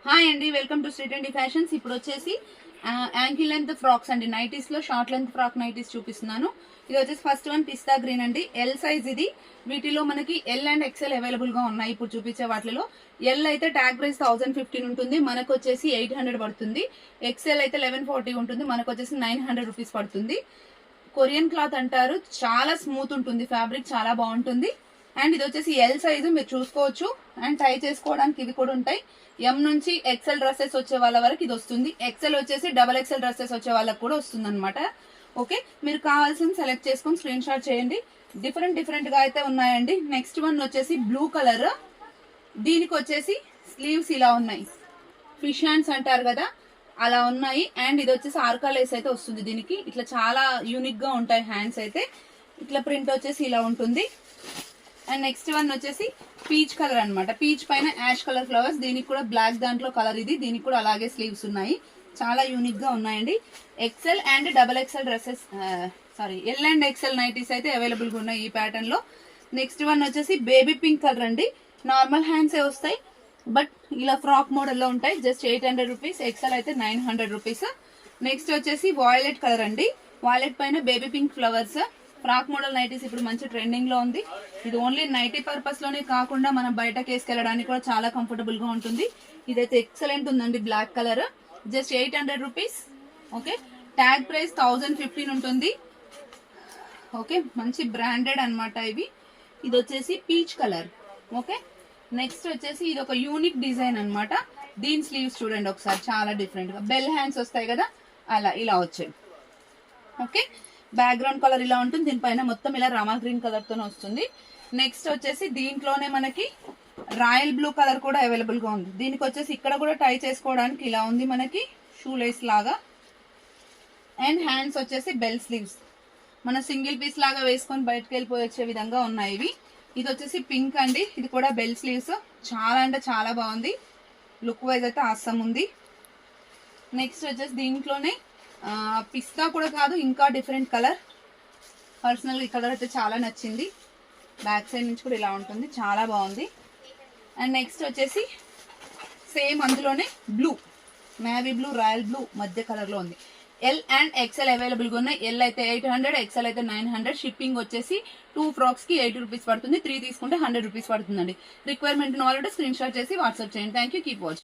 Hi అండి, welcome to street and fashions. ఇప్పుడు వచ్చేసి యాంకిల్ లెంత్ ఫ్రాక్స్ అండి, నైటీస్ లో షార్ట్ లెంత్ ఫ్రాక్ నైటీస్ చూపిస్తున్నాను. ఇది వచ్చేసి ఫస్ట్ వన్ పిస్తా గ్రీన్ అండి, ఎల్ సైజ్ ఇది. వీటిలో మనకి ఎల్ అండ్ ఎక్సెల్ అవైలబుల్ గా ఉన్నాయి. ఇప్పుడు చూపించే వాటిలో ఎల్ అయితే ట్యాగ్ ప్రైస్ 1015 ఉంటుంది, మనకు వచ్చేసి 800 పడుతుంది. ఎక్సెల్ అయితే 1140 ఉంటుంది, మనకు వచ్చేసి 900 రూపీస్ పడుతుంది. కొరియన్ క్లాత్ అంటారు, చాలా స్మూత్ ఉంటుంది, ఫ్యాబ్రిక్ చాలా బాగుంటుంది. అండ్ ఇది వచ్చేసి ఎల్ సైజు మీరు చూసుకోవచ్చు. అండ్ టై చేసుకోవడానికి ఇవి కూడా ఉంటాయి. ఎం నుంచి ఎక్సెల్ డ్రెస్సెస్ వచ్చే వాళ్ళ వరకు ఇది వస్తుంది. ఎక్సెల్ వచ్చేసి డబల్ ఎక్సెల్ డ్రెస్సెస్ వచ్చే వాళ్ళకి కూడా వస్తుంది అనమాట. ఓకే, మీరు కావాల్సింది సెలెక్ట్ చేసుకొని స్క్రీన్ షాట్ చేయండి. డిఫరెంట్ గా అయితే ఉన్నాయండి. నెక్స్ట్ వన్ వచ్చేసి బ్లూ కలర్, దీనికి వచ్చేసి స్లీవ్స్ ఇలా ఉన్నాయి, ఫిష్ హ్యాండ్స్ అంటారు కదా అలా ఉన్నాయి. అండ్ ఇది వచ్చేసి ఆర్కా లేస్ అయితే వస్తుంది దీనికి. ఇట్లా చాలా యూనిక్ గా ఉంటాయి హ్యాండ్స్ అయితే. ఇట్లా ప్రింట్ వచ్చేసి ఇలా ఉంటుంది. అండ్ నెక్స్ట్ వన్ వచ్చేసి పీచ్ కలర్ అనమాట, పీచ్ పైన యాష్ కలర్ ఫ్లవర్స్, దీనికి కూడా బ్లాక్ దాంట్లో కలర్ ఇది. దీనికి కూడా అలాగే స్లీవ్స్ ఉన్నాయి, చాలా యూనిక్ గా ఉన్నాయండి. XL and double XL dresses, L and XL nighties అయితే అవైలబుల్ గా ఉన్నాయి ఈ ప్యాటర్న్ లో. నెక్స్ట్ వన్ వచ్చేసి బేబీ పింక్ కలర్ అండి, నార్మల్ హ్యాండ్స్ ఏ వస్తాయి బట్ ఇలా ఫ్రాక్ మోడల్ లో ఉంటాయి. జస్ట్ 800 రూపీస్, ఎక్సెల్ అయితే 900 రూపీస్. నెక్స్ట్ వచ్చేసి వాయిలెట్ కలర్ అండి, వాయిలెట్ పైన baby pink flowers. Frock model nighties ఇప్పుడు మంచి ట్రెండింగ్ లో ఉంది. ఇది ఓన్లీ నైటీ పర్పస్ లోనే కాకుండా మనం బయటకి వేసుకెళ్ళడానికి కూడా చాలా కంఫర్టబుల్ గా ఉంటుంది. ఇదైతే ఎక్సలెంట్ ఉందండి, black colour. Just 800 rupees. Okay, tag price 1015 ఉంటుంది. ఓకే, మంచి బ్రాండెడ్ అనమాట ఇవి. ఇది వచ్చేసి పీచ్ కలర్. ఓకే, నెక్స్ట్ వచ్చేసి ఇది ఒక యూనిక్ డిజైన్ అనమాట. దీని స్లీవ్స్ చూడండి ఒకసారి, చాలా డిఫరెంట్ గా బెల్ హ్యాండ్స్ వస్తాయి కదా అలా ఇలా వచ్చాయి. ఓకే, బ్యాక్గ్రౌండ్ కలర్ ఇలా ఉంటుంది, దీనిపైన మొత్తం ఇలా రామా గ్రీన్ కలర్ తోనే వస్తుంది. నెక్స్ట్ వచ్చేసి దీంట్లోనే మనకి రాయల్ బ్లూ కలర్ కూడా అవైలబుల్ గా ఉంది. దీనికి వచ్చేసి ఇక్కడ కూడా టై చేసుకోవడానికి ఇలా ఉంది మనకి, షూ లేస్ లాగా. అండ్ హ్యాండ్స్ వచ్చేసి బెల్ స్లీవ్స్, మన సింగిల్ పీస్ లాగా వేసుకొని బయటకు వెళ్ళిపోయి వచ్చే విధంగా ఉన్నాయి ఇవి. ఇది వచ్చేసి పింక్ అండి, ఇది కూడా బెల్ స్లీవ్స్, చాలా అంటే చాలా బాగుంది. లుక్ వైజ్ అయితే ఆసమ్ ఉంది. నెక్స్ట్ వచ్చేసి దీంట్లోనే పిస్తా కూడా కాదు, ఇంకా డిఫరెంట్ కలర్. పర్సనల్ ఈ కలర్ అయితే చాలా నచ్చింది. బ్యాక్ సైడ్ నుంచి కూడా ఇలా ఉంటుంది, చాలా బాగుంది. అండ్ నెక్స్ట్ వచ్చేసి సేమ్ అందులోనే blue, navy blue, royal blue మధ్య కలర్ లో ఉంది. ఎల్ అండ్ ఎక్సెల్ అవైలబుల్ గా ఉన్నాయి. ఎల్ అయితే 800, ఎక్సెల్ అయితే 900. షిప్పింగ్ వచ్చేసి 2 ఫ్రాక్స్ కి 80 రూపీస్ పడుతుంది. 3 తీసుకుంటే 100 రూపీస్ పడుతుందండి. రిక్వైర్మెంట్ నాలెడ్జ్ స్క్రీన్ షాట్ చేసి వాట్సాప్ చేయండి. Thank you, keep watching.